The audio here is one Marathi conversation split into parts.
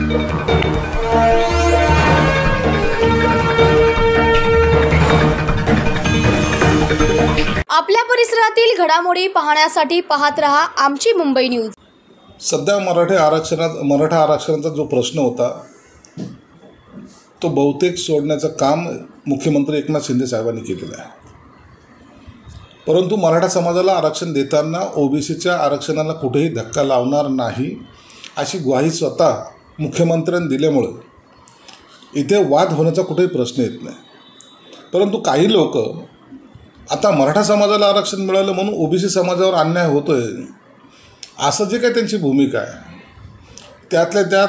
आपल्या परिसरातील घडामोडी पाहण्यासाठी पाहत रहा आमची मुंबई न्यूज। सध्या मराठा आरक्षणाचा जो प्रश्न होता तो बहुतेक सोडण्याचं काम मुख्यमंत्री एकनाथ शिंदे साहेबांनी केलेलं आहे। परंतु मराठा समाजाला आरक्षण देताना ओबीसीच्या आरक्षणाला कुठेही धक्का लावणार नाही अशी ग्वाही स्वतः मुख्यमंत्र्यांनी दिल्यामुळे इथे वाद होण्याचा कुठेही प्रश्न येत नाही। परंतु काही लोक आता मराठा समाजाला आरक्षण मिळालं म्हणून ओबीसी समाजावर अन्याय होतोय असं जे काही त्यांची भूमिका आहे, त्यातल्या त्यात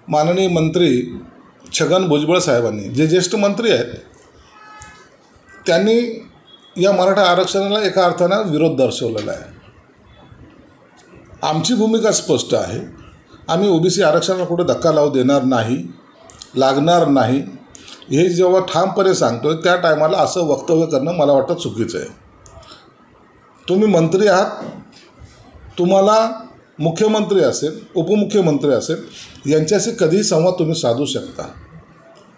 माननीय मंत्री छगन भुजबळ साहेबांनी, जे ज्येष्ठ मंत्री आहेत, त्यांनी या मराठा आरक्षणाला एका अर्थानं विरोध दर्शवलेला आहे। आमची भूमिका स्पष्ट आहे, आम्ही ओबीसी आरक्षणाला कुठे धक्का लावू देणार नाही, लागणार नाही हे जेव्हा ठामपणे सांगतोय त्या टायमाला असं वक्तव्य करणं मला वाटतं चुकीचं आहे। तुम्ही मंत्री आहात, तुम्हाला मुख्यमंत्री असेल, उपमुख्यमंत्री असेल यांच्याशी कधीही संवाद तुम्ही साधू शकता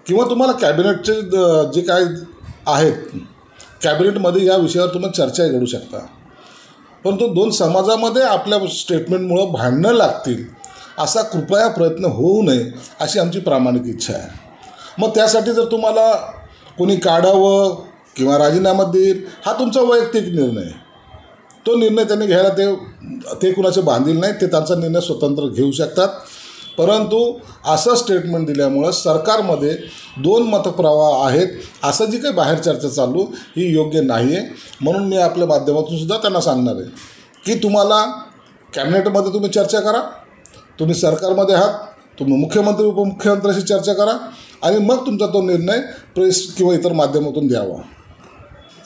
किंवा तुम्हाला कॅबिनेटचे जे काय आहेत कॅबिनेटमध्ये या विषयावर तुम्ही चर्चा घडू शकता। परंतु दोन समाजामध्ये आपल्या स्टेटमेंटमुळं भांडणं लागतील असा कृपया प्रयत्न होऊ नये अशी आमची प्रामाणिक इच्छा आहे। मग त्यासाठी जर तुम्हाला कोणी काढावं किंवा राजीनामा देईल हा तुमचा वैयक्तिक निर्णय आहे, तो निर्णय त्यांनी घ्यायला ते कुणाचे बांधील नाही, ते त्यांचा निर्णय स्वतंत्र घेऊ शकतात। परंतु असं स्टेटमेंट दिल्यामुळं सरकारमध्ये दोन मतप्रवाह आहेत असं जी काही बाहेर चर्चा चालू ही योग्य नाही आहे। म्हणून मी आपल्या माध्यमातून सुद्धा त्यांना सांगणार आहे की तुम्हाला कॅबिनेटमध्ये तुम्ही चर्चा करा, तुम्ही सरकारमध्ये आहात, तुम्ही मुख्यमंत्री उपमुख्यमंत्र्यांशी चर्चा करा आणि मग तुमचा तो निर्णय प्रेस किंवा इतर माध्यमातून द्यावा।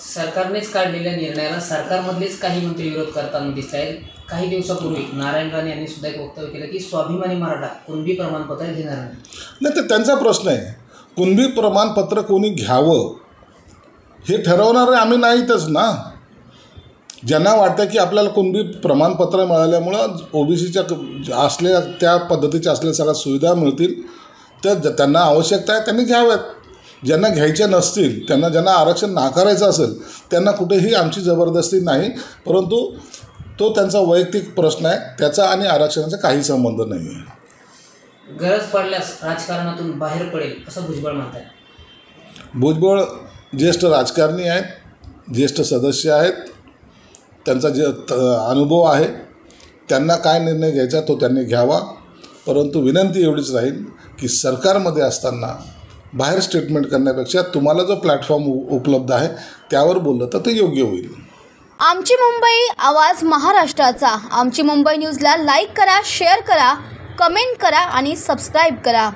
सरकारनेच काढलेल्या निर्णयाला सरकारमधलेच काही मंत्री विरोध करताना दिसत आहेत। काही दिवसापूर्वी नारायण राणे यांनी सुद्धा एक वक्तव्य केलं की स्वाभिमानी मराठा कुणबी प्रमाणपत्र घेणार नाही। तर त्यांचा प्रश्न आहे, कुणबी प्रमाणपत्र कोणी घ्यावं हे ठरवणारे आम्ही नाहीतच ना। ज्यांना वाटतं की आपल्याला कुणबी प्रमाणपत्र मिळाल्यामुळं ओबीसीच्या असलेल्या त्या पद्धतीच्या असलेल्या सगळ्या सुविधा मिळतील तर त्यांना आवश्यकता आहे त्यांनी घ्याव्यात। ज्यांना घ्यायच्या नसतील, ज्यांना आरक्षण नाकारायचं असेल त्यांना कुठेही आमची जबरदस्ती नाही, परंतु तो त्यांचा वैयक्तिक प्रश्न आहे, त्याचा आणि आरक्षणाचा काही संबंध नाही आहे। गरज पडल्यास राजकारणातून बाहेर पडेल असं भुजबळ म्हणतात। भुजबळ ज्येष्ठ राजकारणी आहेत, ज्येष्ठ सदस्य आहेत, त्यांचा जे अनुभव आहे, त्यांना काय निर्णय घ्यायचा तो त्यांनी घ्यावा। परंतु विनंती एवढीच राहील की सरकारमध्ये असताना बाहेर स्टेटमेंट करण्यापेक्षा तुम्हाला जो प्लॅटफॉर्म उपलब्ध आहे त्यावर बोललं तर ते योग्य होईल। आमची मुंबई, आवाज महाराष्ट्राचा। आमची मुंबई न्यूजला लाईक करा, शेअर करा, कमेंट करा आणि सबस्क्राईब करा।